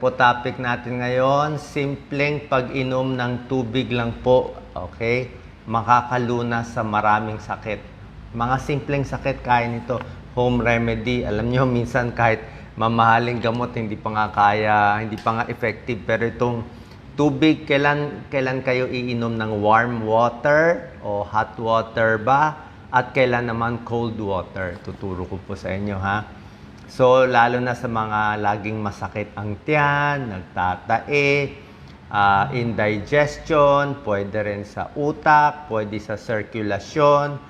Po topic natin ngayon, simpleng pag-inom ng tubig lang po, okay? Makakalunas sa maraming sakit. Mga simpleng sakit, kaya nito. Home remedy. Alam nyo, minsan kahit mamahaling gamot, hindi pa nga kaya, hindi pa nga effective. Pero itong tubig, kailan kayo iinom ng warm water o hot water ba? At kailan naman cold water? Tuturo ko po sa inyo, ha? So, lalo na sa mga laging masakit ang tiyan, nagtatae, indigestion, pwede rin sa utak, pwede sa circulation,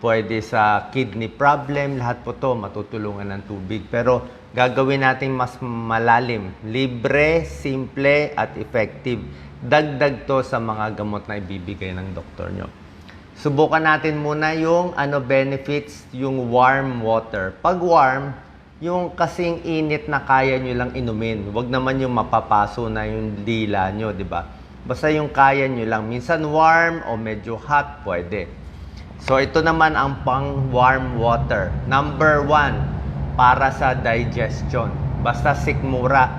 pwede sa kidney problem, lahat po to matutulungan ng tubig. Pero gagawin natin mas malalim, libre, simple, at effective. Dagdag to sa mga gamot na ibibigay ng doktor nyo. Subukan natin muna yung benefits, yung warm water. Pag warm, yung kasing init na kaya nyo lang inumin. Huwag naman yung mapapaso na yung dila nyo, di ba? Basta yung kaya nyo lang. Minsan warm o medyo hot, pwede. So, ito naman ang pang warm water. Number 1, para sa digestion. Basta sikmura,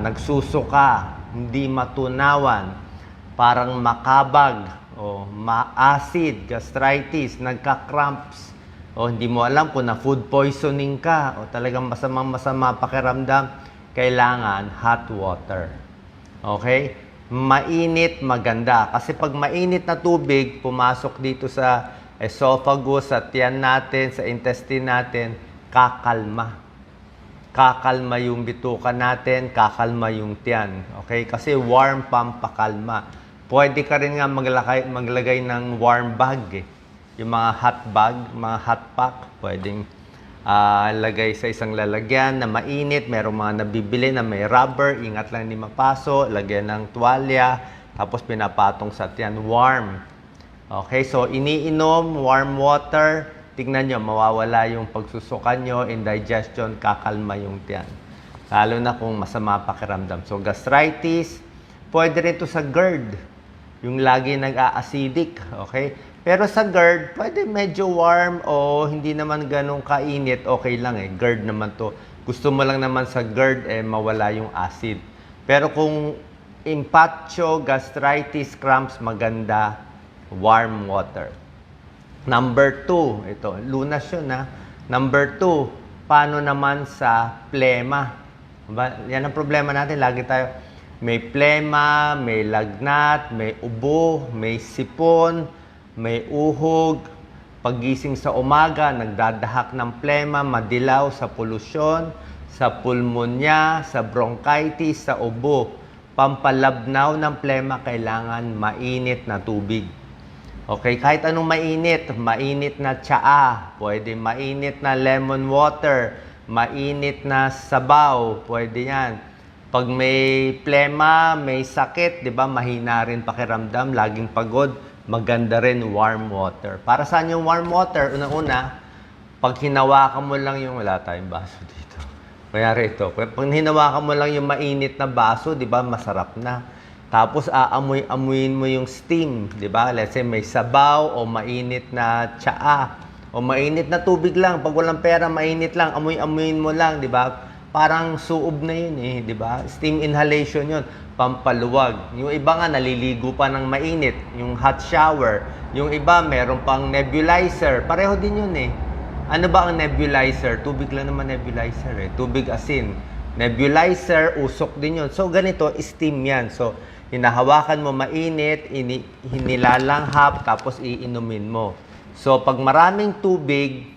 nagsusuka, hindi matunawan, parang makabag, o ma-acid, gastritis, nagka-cramps, o hindi mo alam kung na food poisoning ka o talagang masama pakiramdam, kailangan hot water. Okay? Mainit, maganda. Kasi pag mainit na tubig, pumasok dito sa esophagus, sa tiyan natin, sa intestine natin, kakalma. Kakalma yung bituka natin, kakalma yung tiyan. Okay? Kasi warm pampakalma. Pwede ka rin nga maglagay ng warm bag eh. Yung mga hot bag, mga hot pack, pwedeng lagay sa isang lalagyan na mainit. Merong mga nabibili na may rubber, ingat lang hindi mapaso, lagyan ng tuwalya, tapos pinapatong sa tiyan, warm. Okay, so iniinom, warm water, tignan nyo, mawawala yung pagsusukan nyo, indigestion, kakalma yung tiyan. Lalo na kung masama pakiramdam. So gastritis, pwede rin ito sa GERD, yung lagi nag-a-acidic, okay? Pero sa GERD, pwede medyo warm o hindi naman ganun kainit, okay lang eh. GERD naman to. Gusto mo lang naman sa GERD mawala yung acid. Pero kung impatcho, gastritis, cramps, maganda, warm water. Number 2, ito, lunas yun ha. Number 2, paano naman sa plema? Yan ang problema natin, lagi tayo may plema, may lagnat, may ubo, may sipon, may uhog, paggising sa umaga, nagdadahak ng plema, madilaw sa polusyon, sa pulmonya, sa bronchitis, sa ubo. Pampalabnaw ng plema, kailangan mainit na tubig. Okay, kahit anong mainit na tsaa, pwede mainit na lemon water, mainit na sabaw, pwede yan. Pag may plema, may sakit, di ba, mahina rin pakiramdam, laging pagod, maganda rin warm water. Para saan yung warm water? Una-una, pag hinawakan mo lang yung, wala tayong baso dito. Mayari ito. Pag hinawakan mo lang yung mainit na baso, di ba, masarap na. Tapos aamoy-amuyin mo yung steam, di ba? Let's say may sabaw o mainit na tsaa o mainit na tubig lang. Pag walang pera, mainit lang, amoy-amuyin mo lang, di ba? Parang suob na yun eh, di ba? Steam inhalation yun, pampaluwag. Yung iba nga naliligo pa ng mainit, yung hot shower. Yung iba meron pang nebulizer, pareho din yun eh. Ano ba ang nebulizer? Tubig lang naman nebulizer eh, tubig asin. Nebulizer, usok din yun. So ganito, steam yan. So hinahawakan mo mainit, hinilalanghap, tapos iinumin mo. So pag maraming tubig,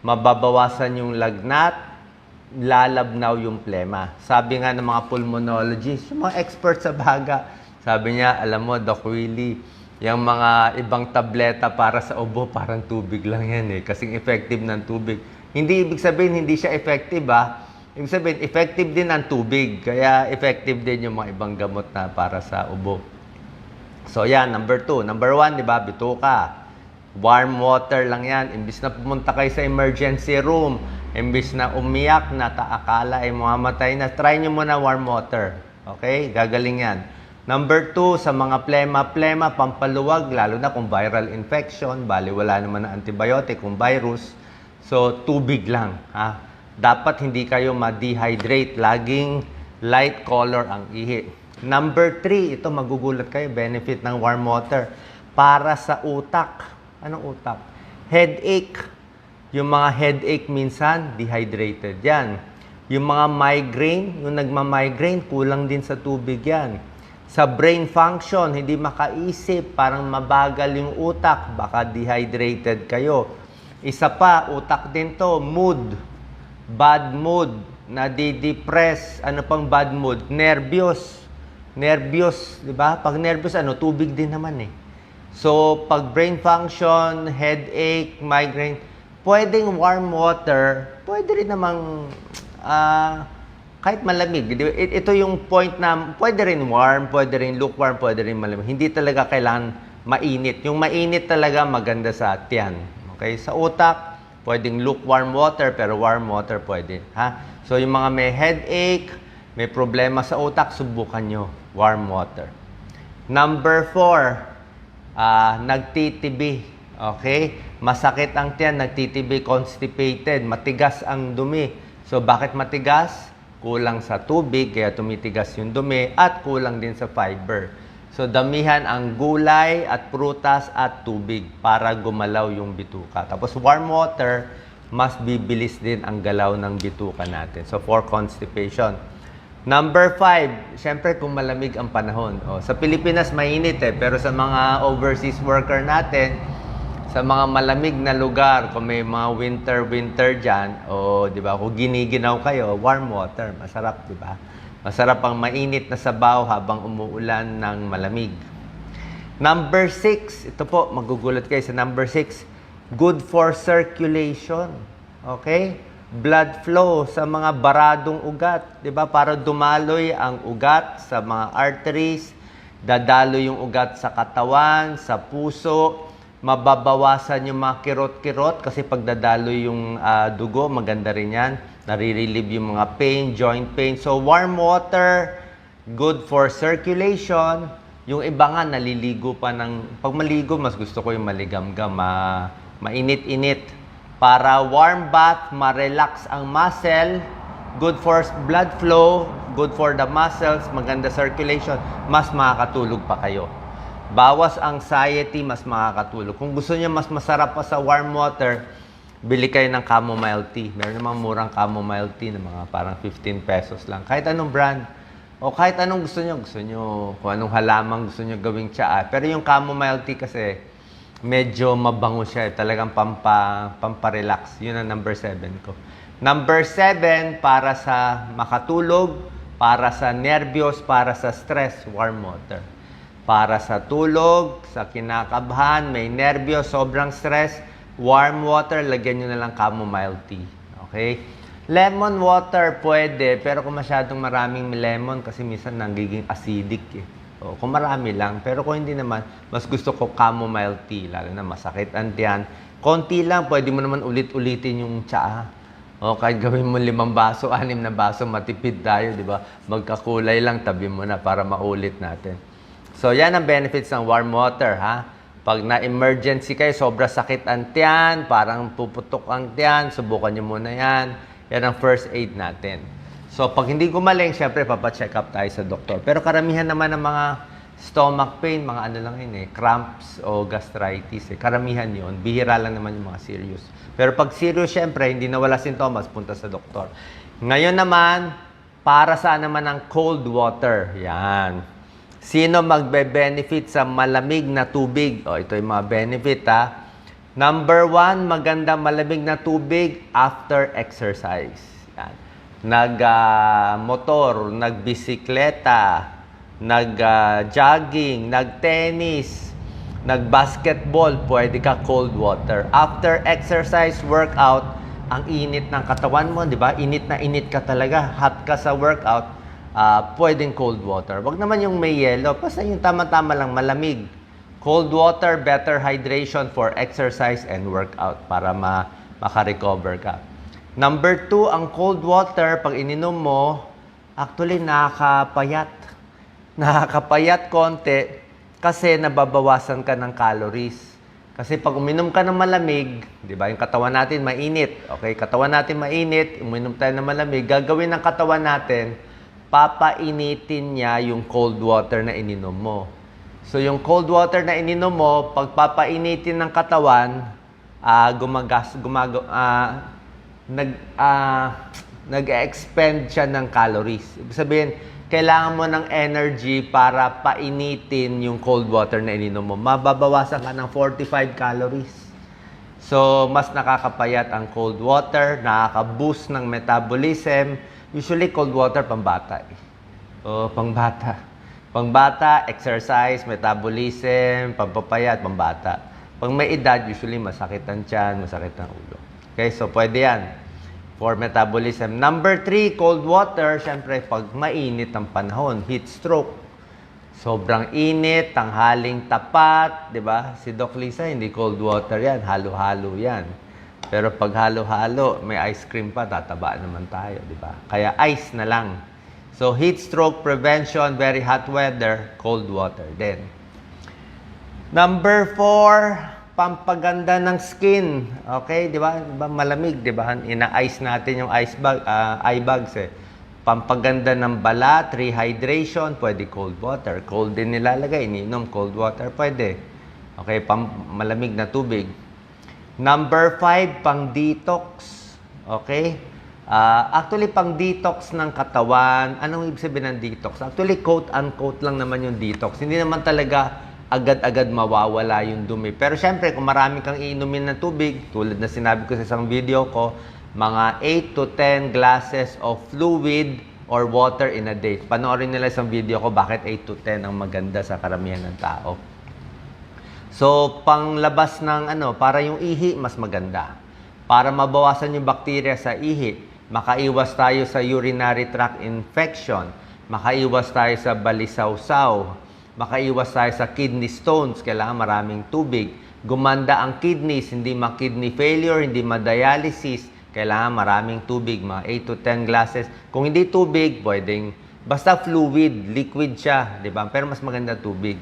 mababawasan yung lagnat, lalabnaw yung plema. Sabi nga ng mga pulmonologists, yung mga experts sa baga, sabi niya, alam mo, Doc Willie, yung mga ibang tableta para sa ubo, parang tubig lang yan eh. Kasing effective ng tubig. Hindi ibig sabihin, hindi siya effective ha. Ibig sabihin, effective din ang tubig. Kaya effective din yung mga ibang gamot na para sa ubo. So yan, number 2. Number 1, di ba, bituka. Warm water lang yan. Imbis na pumunta kayo sa emergency room, imbis na umiyak na akala ay mamamatay na, try nyo muna warm water. Okay? Gagaling yan. Number 2, sa mga plema, pampaluwag, lalo na kung viral infection, bali wala naman na antibiotic kung virus. So, tubig lang. Ha? dapat hindi kayo ma-dehydrate. Laging light color ang ihi. Number 3, ito magugulat kayo, benefit ng warm water. Para sa utak. Anong utak? Headache. Yung mga headache minsan, dehydrated yan. Yung mga migraine, yung nagma-migraine, kulang din sa tubig yan. Sa brain function, hindi makaisip, parang mabagal yung utak, baka dehydrated kayo. Isa pa, utak din to, mood. Bad mood, nadi-depress. Ano pang bad mood? Nervyos. Nervyos, di ba? Pag nervyos, tubig din naman eh. So, pag brain function, headache, migraine, pwedeng warm water, pwede rin namang kahit malamig. Ito yung point na pwede rin warm, pwede rin lukewarm, pwede rin malamig. Hindi talaga kailangan mainit. Yung mainit talaga maganda sa tiyan. Okay? Sa utak, pwedeng lukewarm water, pero warm water pwede. Ha? So, yung mga may headache, may problema sa utak, subukan nyo. Warm water. Number 4, nagtitibi. Okay? Masakit ang tiyan, nagtitibi, constipated, matigas ang dumi. So, bakit matigas? Kulang sa tubig, kaya tumitigas yung dumi, at kulang din sa fiber. So, damihan ang gulay at prutas at tubig para gumalaw yung bituka. Tapos, warm water, mas bibilis din ang galaw ng bituka natin. So, for constipation. Number 5, syempre kung malamig ang panahon. Sa Pilipinas, mainit pero sa mga overseas worker natin, sa mga malamig na lugar, kung may mga winter dyan, di ba, kung giniginaw kayo, warm water, masarap, di ba? Masarap ang mainit na sabaw habang umuulan ng malamig. Number 6, ito po, magugulat kayo sa number 6, good for circulation. Okay? Blood flow sa mga baradong ugat. 'Di ba? Para dumaloy ang ugat sa mga arteries, dadalo yung ugat sa katawan, sa puso, mababawasan yung mga kirot-kirot kasi pag dadalo yung dugo, maganda rin yan. Nare-relieve yung mga pain, joint pain. So, warm water, good for circulation. Yung iba nga, naliligo pa ng... Pag maligo, mas gusto ko yung maligamgam, mainit-init. Para warm bath, ma-relax ang muscle, good for blood flow, good for the muscles, maganda circulation, mas makakatulog pa kayo. Bawas anxiety, mas makakatulog. Kung gusto niyo mas masarap pa sa warm water, bili kayo ng chamomile tea. Meron namang murang chamomile tea na mga parang 15 pesos lang. Kahit anong brand. O kahit anong gusto nyo. Gusto nyo kung anong halamang gusto nyo gawing tsaa. Pero yung chamomile tea kasi, medyo mabango siya. Talagang pamparelax. Yun ang number 7 ko. Number 7, para sa makatulog, para sa nervyos, para sa stress, warm water. Para sa tulog, sa kinakabahan, may nervyos, sobrang stress, warm water, lagyan nyo na lang chamomile tea. Okay? Lemon water, pwede. Pero kung masyadong maraming lemon, kasi minsan nagiging acidic eh. O, kung marami lang. Pero kung hindi naman, mas gusto ko chamomile tea. Lalo na masakit ang tiyan. Konti lang, pwede mo naman ulit-ulitin yung tsaa. O, kahit gawin mo 5 baso, 6 na baso, matipid tayo, di ba? Magkakulay lang, tabi mo na para maulit natin. So, yan ang benefits ng warm water, ha? Pag na-emergency kayo, sobra sakit ang tiyan, parang puputok ang tiyan, subukan nyo muna yan. Yan ang first aid natin. So, pag hindi gumaling, syempre, papacheck up tayo sa doktor. Pero karamihan naman ng mga stomach pain, mga ano lang yun cramps o gastritis. Karamihan yun. Bihira lang naman yung mga serious. Pero pag serious, syempre, hindi na wala sintomas, punta sa doktor. Ngayon naman, para saan naman ang cold water? Yan. Sino magbe-benefit sa malamig na tubig? O, ito yung mga benefit, ha. Number 1, maganda malamig na tubig after exercise. Yan. Nag-motor, nagbisikleta, nag-jogging, nag-tennis, nag-basketball, pwede ka cold water. After exercise, workout, ang init ng katawan mo, di ba? Init na init ka talaga. Hot ka sa workout, pwedeng cold water. Wag naman yung may yelo, basta yung tama-tama lang, malamig. Cold water, better hydration for exercise and workout para maka-recover ka. Number 2, ang cold water, pag ininom mo, actually nakakapayat. Nakakapayat konti kasi nababawasan ka ng calories. Kasi pag uminom ka ng malamig, di ba, yung katawan natin mainit. Okay, katawan natin mainit, uminom tayo ng malamig, gagawin ng katawan natin, papainitin niya yung cold water na ininom mo. So, yung cold water na ininom mo, pag papainitin ng katawan, nag-expend siya ng calories. Ibig sabihin, kailangan mo ng energy para painitin yung cold water na ininom mo. Mababawasan ka ng 45 calories. So, mas nakakapayat ang cold water, nakaka-boost ng metabolism. Usually, cold water pambata. Pangbata. Pangbata, exercise, metabolism, pampapayat, pambata. Pag may edad, usually masakit ang tiyan, masakit ang ulo. Okay, so pwede yan for metabolism. Number 3, cold water. Siyempre, pag mainit ang panahon, heat stroke. Sobrang init, tanghaling tapat, di ba? Si Doc Lisa, hindi cold water yan, halo-halo yan. Pero pag halo-halo, may ice cream pa, tataba naman tayo, di ba? Kaya ice na lang. So, heat stroke prevention, very hot weather, cold water din. Number 4, pampaganda ng skin. Okay, di ba? Malamig, di ba? Ina-ice natin yung eye bags eh. Pampaganda ng balat, rehydration, pwede cold water. Cold din nilalagay, ininom cold water, pwede. Okay, malamig na tubig. Number 5, pang detox. Okay? Actually, pang detox ng katawan, anong ibig sabihin ng detox? Actually, quote-unquote lang naman yung detox. Hindi naman talaga agad-agad mawawala yung dumi. Pero syempre, kung marami kang iinumin ng tubig, tulad na sinabi ko sa isang video ko, mga 8 to 10 glasses of fluid or water in a day. Panoorin nila isang video ko, bakit 8 to 10 ang maganda sa karamihan ng tao. So, panglabas ng para yung ihi, mas maganda. Para mabawasan yung bakterya sa ihi, makaiwas tayo sa urinary tract infection, makaiwas tayo sa balisawsaw, makaiwas tayo sa kidney stones, kailangan maraming tubig. Gumanda ang kidneys, hindi ma-kidney failure, hindi ma-dialysis, kailangan maraming tubig, mga 8 to 10 glasses. Kung hindi tubig, pwedeng, basta fluid, liquid siya, di ba? Pero mas maganda tubig.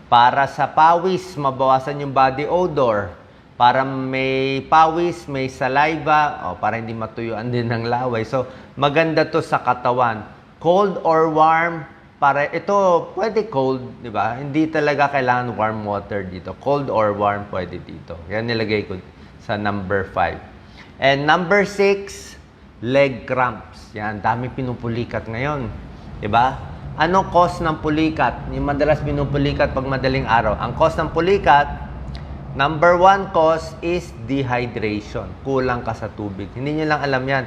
Para sa pawis, mabawasan yung body odor. Para may pawis, may saliva, para hindi matuyuan din ng laway. So, maganda to sa katawan. Cold or warm, para ito, pwede cold, di ba? Hindi talaga kailangan warm water dito. Cold or warm, pwede dito. Yan nilagay ko sa number 5. And number 6, leg cramps. Yan, dami pinupulikat ngayon. Di ba? Ano cause ng pulikat? Yung madalas pinupulikat pag madaling araw. Ang cause ng pulikat, number 1 cause is dehydration. Kulang ka sa tubig. Hindi nyo lang alam yan.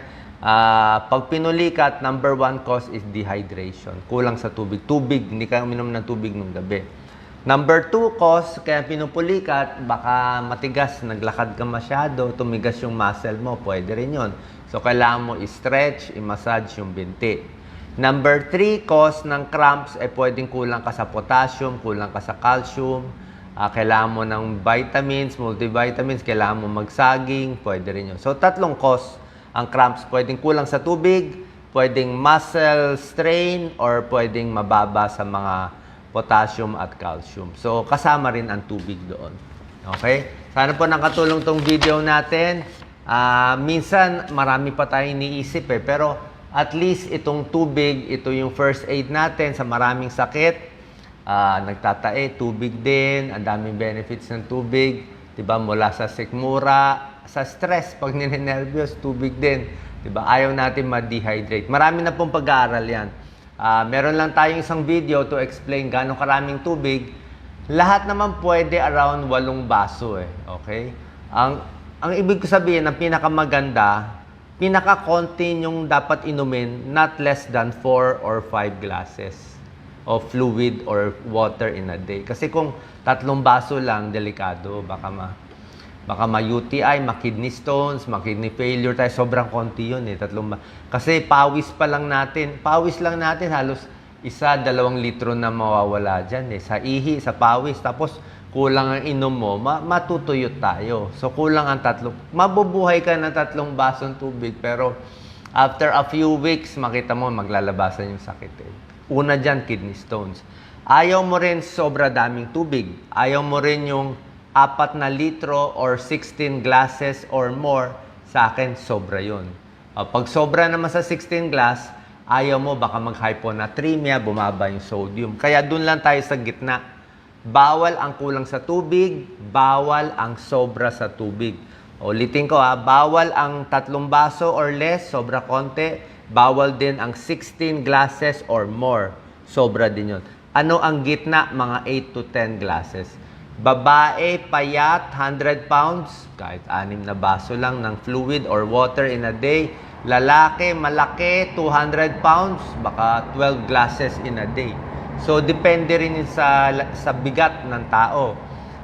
Pag pinulikat, number 1 cause is dehydration. Kulang sa tubig. Tubig, hindi ka uminom ng tubig nung gabi. Number 2 cause, kaya pinupulikat, baka matigas, naglakad ka masyado, tumigas yung muscle mo, pwede rin yun. So, kailangan mo i-stretch, i-massage yung binti. Number 3 cause ng cramps, pwedeng kulang ka sa potassium, kulang ka sa calcium, kailangan mo ng vitamins, multivitamins, kailangan mo magsaging, pwede rin yun. So, 3 cause ang cramps. Pwedeng kulang sa tubig, pwedeng muscle strain, or pwedeng mababa sa mga potassium at calcium. So, kasama rin ang tubig doon. Okay? Sana po nakatulong tong video natin. Minsan, marami pa tayong iniisip pero at least itong tubig, ito yung first aid natin sa maraming sakit. Nagtatae, tubig din, ang daming benefits ng tubig, 'di ba? Mula sa sikmura, sa stress, pag ninenervyos, tubig din, 'di ba? Ayaw natin ma-dehydrate. Marami na pong pag-aaral 'yan. Meron lang tayong isang video to explain gaano karaming tubig. Lahat naman pwede around 8 baso okay? Ang ibig ko sabihin, ang pinakamaganda, pinaka-konti yung dapat inumin, not less than 4 or 5 glasses of fluid or water in a day. Kasi kung 3 baso lang, delikado. Baka ma-UTI, ma-kidney stones, ma-kidney failure tayo. Sobrang konti yun 3 Kasi pawis lang natin, halos 1-2 litro na mawawala dyan Sa ihi, sa pawis. Tapos kulang ang inom mo, matutuyot tayo. So kulang ang 3. Mabubuhay ka ng 3 basong tubig, pero after a few weeks, makita mo maglalabasan yung sakit Una dyan, kidney stones. Ayaw mo rin sobra daming tubig. Ayaw mo rin yung 4 na litro or 16 glasses or more, sa akin, sobra yun. Pag sobra naman sa 16 glass, ayaw mo, baka mag-hyponatremia, bumaba yung sodium. Kaya dun lang tayo sa gitna. Bawal ang kulang sa tubig, bawal ang sobra sa tubig. Ulitin ko bawal ang 3 baso or less, sobra konti. Bawal din ang 16 glasses or more, sobra din yun. Ano ang gitna? Mga 8 to 10 glasses. Babae, payat, 100 pounds, kahit 6 na baso lang ng fluid or water in a day. Lalaki, malaki, 200 pounds, baka 12 glasses in a day. So, depende rin sa bigat ng tao.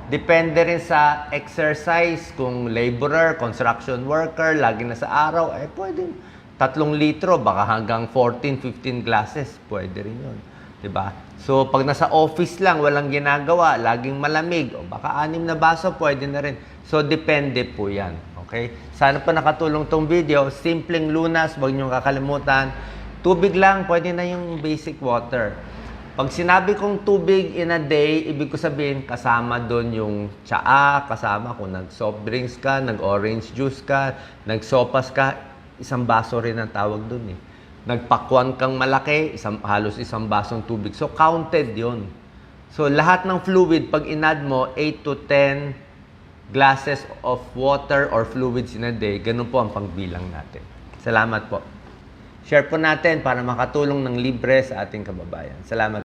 Depende rin sa exercise, kung laborer, construction worker, lagi na sa araw, pwede 3 litro, baka hanggang 14-15 glasses, pwede rin yun. Diba? So, pag nasa office lang, walang ginagawa, laging malamig, o baka 6 na baso, pwede na rin. So, depende po yan. Okay? Sana pa nakatulong tong video. Simpleng lunas, huwag niyong kakalimutan. Tubig lang, pwede na yung basic water. Pag sinabi kong tubig in a day, ibig ko sabihin, kasama doon yung tsaa, kasama kung nag-soft drinks ka, nag-orange juice ka, nag-sopas ka, 1 baso rin ang tawag doon eh. Nagpakwan kang malaki, halos 1 basong tubig. So, counted yon. So, lahat ng fluid, pag inad mo, 8 to 10 glasses of water or fluids in a day, ganun po ang pangbilang natin. Salamat po. Share po natin para makatulong ng libre sa ating kababayan. Salamat.